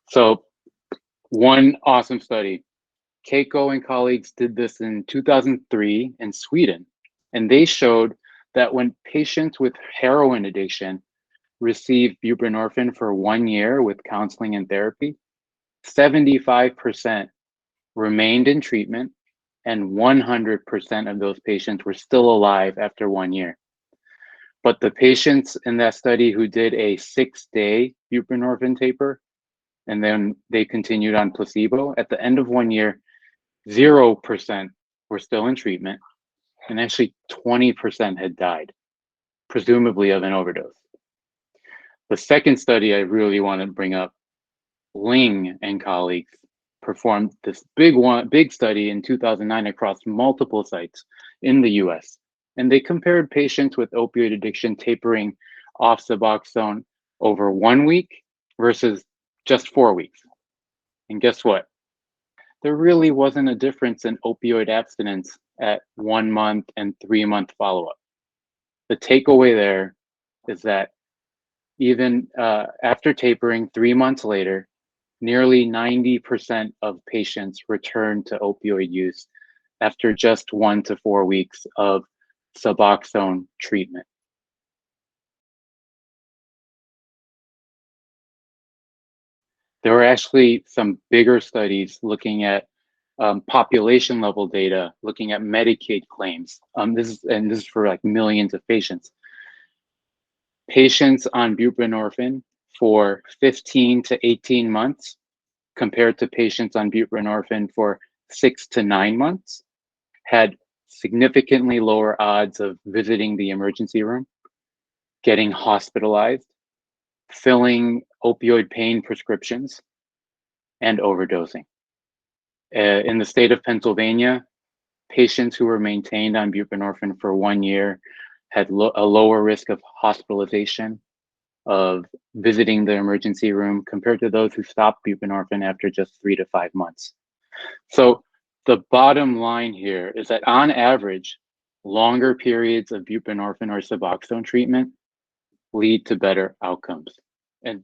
So one awesome study. Keiko and colleagues did this in 2003 in Sweden, and they showed that when patients with heroin addiction received buprenorphine for 1 year with counseling and therapy, 75% remained in treatment, and 100% of those patients were still alive after 1 year. But the patients in that study who did a 6-day buprenorphine taper, and then they continued on placebo, at the end of 1 year, 0% were still in treatment, and actually 20% had died, presumably of an overdose. The second study I really want to bring up, Ling and colleagues performed this big study in 2009 across multiple sites in the US. And they compared patients with opioid addiction tapering off Suboxone over 1 week versus just 4 weeks. And guess what? There really wasn't a difference in opioid abstinence at 1 month and 3-month follow-up. The takeaway there is that even after tapering 3 months later, nearly 90% of patients return to opioid use after just 1 to 4 weeks of Suboxone treatment. There were actually some bigger studies looking at population level data, looking at Medicaid claims. This is for like millions of patients. Patients on buprenorphine for 15 to 18 months compared to patients on buprenorphine for 6 to 9 months had significantly lower odds of visiting the emergency room, getting hospitalized, filling opioid pain prescriptions, and overdosing. In the state of Pennsylvania, patients who were maintained on buprenorphine for 1 year had a lower risk of hospitalization, of visiting the emergency room compared to those who stopped buprenorphine after just 3 to 5 months. So the bottom line here is that on average, longer periods of buprenorphine or Suboxone treatment lead to better outcomes. And